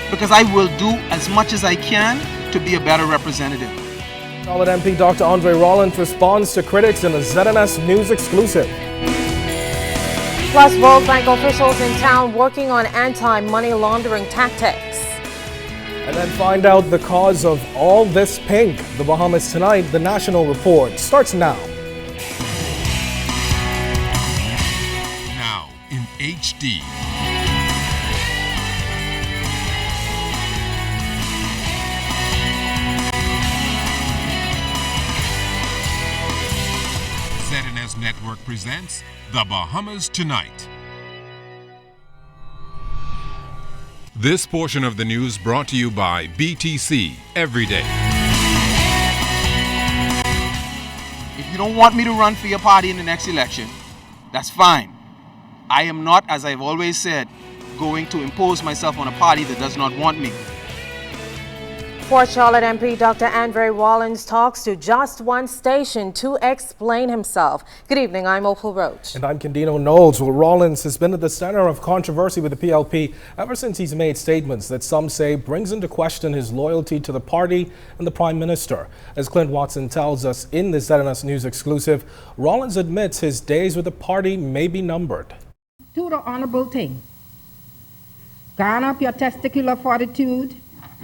because I will do as much as I can to be a better representative. Charlotte MP Dr. Andre Rollins responds to critics in a ZNS News exclusive. Plus, World Bank officials in town working on anti-money laundering tactics. And then find out the cause of all this pink. The Bahamas Tonight, the National Report, starts now. Now in HD. ZNS Network presents The Bahamas Tonight. This portion of the news brought to you by BTC Everyday. If you don't want me to run for your party in the next election, that's fine. I am not, as I've always said, going to impose myself on a party that does not want me. Port Charlotte MP Dr. Andre Rollins talks to just one station to explain himself. Good evening, I'm Opal Roach. And I'm Candino Knowles. Well, Rollins has been at the center of controversy with the PLP ever since he's made statements that some say brings into question his loyalty to the party and the Prime Minister. As Clint Watson tells us in this ZNS News exclusive, Rollins admits his days with the party may be numbered. Do the honorable thing. Garner up your testicular fortitude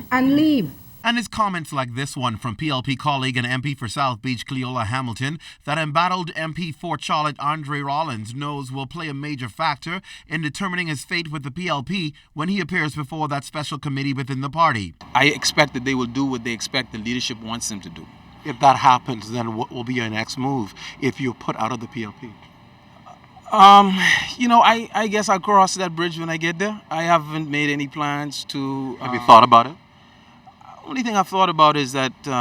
and leave. And his comments like this one from PLP colleague and MP for South Beach, Cleola Hamilton, that embattled MP for Charlotte Andre Rollins knows will play a major factor in determining his fate with the PLP when he appears before that special committee within the party. I expect that they will do what they expect the leadership wants them to do. If that happens, then what will be your next move if you're put out of the PLP? I guess I'll cross that bridge when I get there. I haven't made any plans to... Have you thought about it? Only thing I've thought about is that the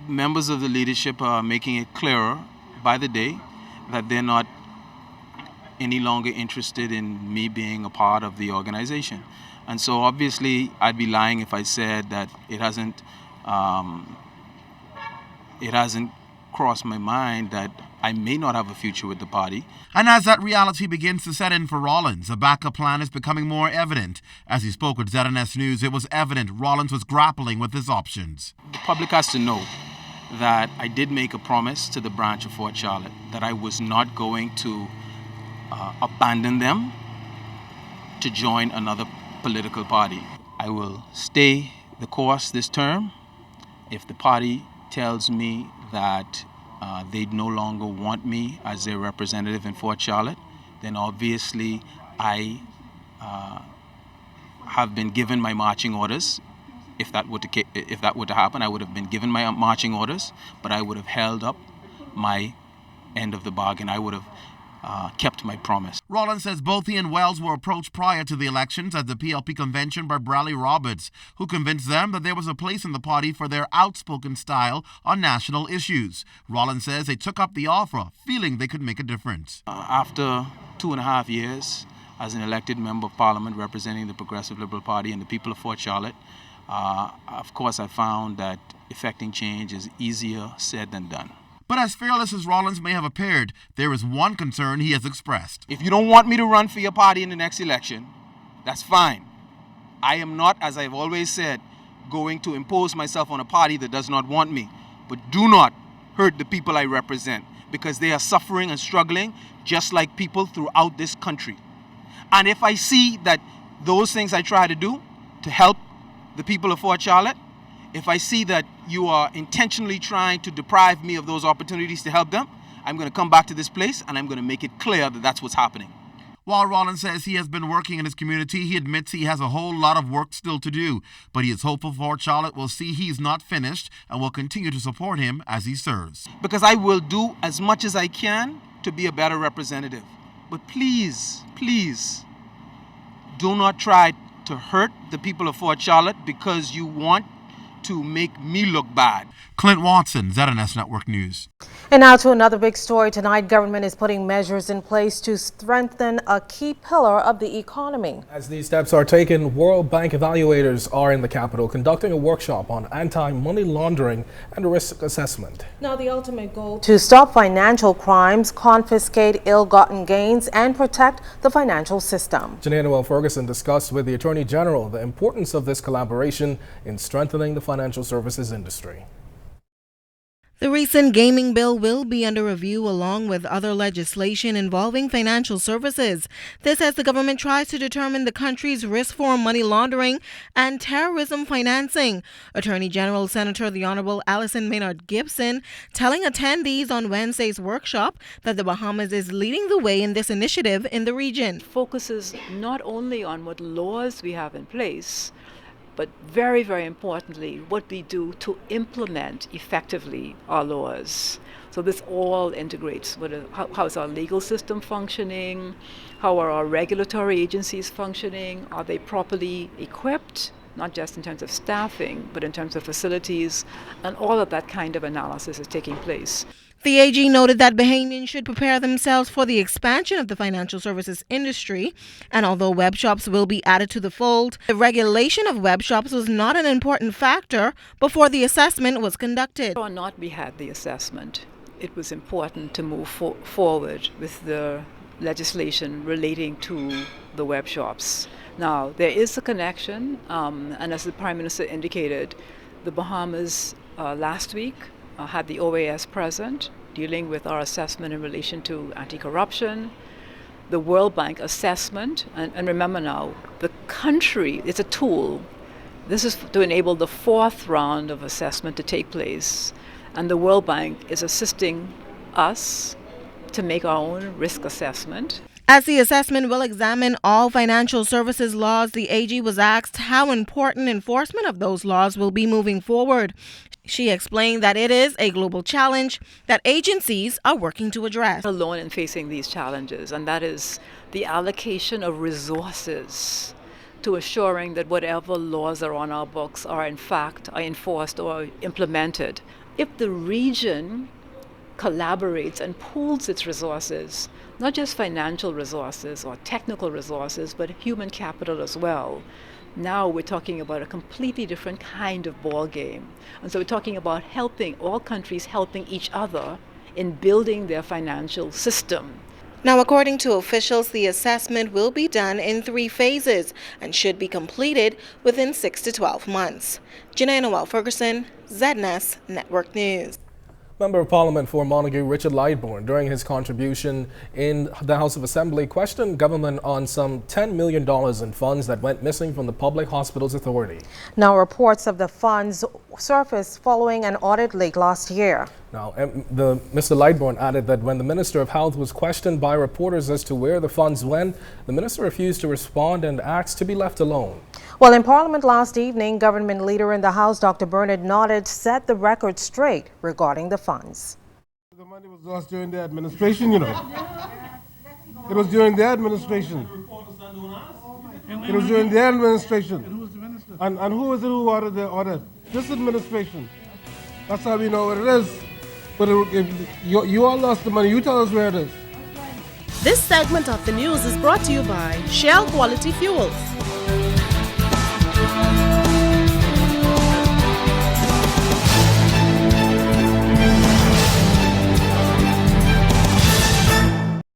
members of the leadership are making it clearer by the day that they're not any longer interested in me being a part of the organization. And so obviously I'd be lying if I said that it hasn't crossed my mind that I may not have a future with the party. And as that reality begins to set in for Rollins, a backup plan is becoming more evident. As he spoke with ZNS News, it was evident Rollins was grappling with his options. The public has to know that I did make a promise to the branch of Fort Charlotte that I was not going to abandon them to join another political party. I will stay the course this term. If the party tells me that they no longer want me as their representative in Fort Charlotte, then obviously I have been given my marching orders. If that were to happen, I would have been given my marching orders, but I would have held up my end of the bargain. I would have kept my promise. Rollins says both he and Wells were approached prior to the elections at the PLP convention by Bradley Roberts, who convinced them that there was a place in the party for their outspoken style on national issues. Rollins says they took up the offer, feeling they could make a difference. After 2.5 years as an elected member of Parliament representing the Progressive Liberal Party and the people of Fort Charlotte, of course I found that effecting change is easier said than done. But as fearless as Rollins may have appeared, there is one concern he has expressed. If you don't want me to run for your party in the next election, that's fine. I am not, as I've always said, going to impose myself on a party that does not want me. But do not hurt the people I represent, because they are suffering and struggling just like people throughout this country. And if I see that those things I try to do to help the people of Fort Charlotte, if I see that you are intentionally trying to deprive me of those opportunities to help them, I'm going to come back to this place and I'm going to make it clear that that's what's happening. While Rollins says he has been working in his community, he admits he has a whole lot of work still to do. But he is hopeful Fort Charlotte will see he's not finished and will continue to support him as he serves. Because I will do as much as I can to be a better representative. But please, please, do not try to hurt the people of Fort Charlotte because you want to make me look bad. Clint Watson, ZNS Network News. And now to another big story tonight. Government is putting measures in place to strengthen a key pillar of the economy. As these steps are taken, World Bank evaluators are in the capital conducting a workshop on anti-money laundering and risk assessment. Now the ultimate goal to stop financial crimes, confiscate ill-gotten gains, and protect the financial system. Janelle Ferguson discussed with the Attorney General the importance of this collaboration in strengthening the financial services industry. The recent gaming bill will be under review along with other legislation involving financial services. This as the government tries to determine the country's risk for money laundering and terrorism financing. Attorney General Senator the Honorable Allison Maynard Gibson telling attendees on Wednesday's workshop that the Bahamas is leading the way in this initiative in the region. Focuses not only on what laws we have in place, but very, very importantly, what we do to implement effectively our laws. So this all integrates. How is our legal system functioning? How are our regulatory agencies functioning? Are they properly equipped? Not just in terms of staffing, but in terms of facilities, and all of that kind of analysis is taking place. The AG noted that Bahamians should prepare themselves for the expansion of the financial services industry, and although web shops will be added to the fold, the regulation of web shops was not an important factor before the assessment was conducted. Whether or not we had the assessment, it was important to move forward with the legislation relating to the web shops. Now, there is a connection, and as the Prime Minister indicated, the Bahamas last week had the OAS present, dealing with our assessment in relation to anti-corruption, the World Bank assessment, and remember now, the country is a tool. This is to enable the fourth round of assessment to take place, and the World Bank is assisting us to make our own risk assessment. As the assessment will examine all financial services laws, the AG was asked how important enforcement of those laws will be moving forward. She explained that it is a global challenge that agencies are working to address. Alone in facing these challenges, and that is the allocation of resources to assuring that whatever laws are on our books are in fact enforced or implemented. If the region collaborates and pools its resources, not just financial resources or technical resources, but human capital as well. Now we're talking about a completely different kind of ball game. And so we're talking about all countries helping each other in building their financial system. Now, according to officials, the assessment will be done in 3 phases and should be completed within 6 to 12 months. Janelle Ferguson, ZNS Network News. Member of Parliament for Montague Richard Lightbourne, during his contribution in the House of Assembly, questioned government on some $10 million in funds that went missing from the Public Hospitals Authority. Now reports of the funds surfaced following an audit late last year. Now, Mr. Lightbourne added that when the Minister of Health was questioned by reporters as to where the funds went, the minister refused to respond and asked to be left alone. Well, in Parliament last evening, government leader in the House, Dr. Bernard Nodded, set the record straight regarding the funds. The money was lost during the administration, you know. It was during their administration. It was during their administration. And who was it who ordered the audit? This administration. That's how we know what it is. But if you all lost the money, you tell us where it is. This segment of the news is brought to you by Shell Quality Fuels.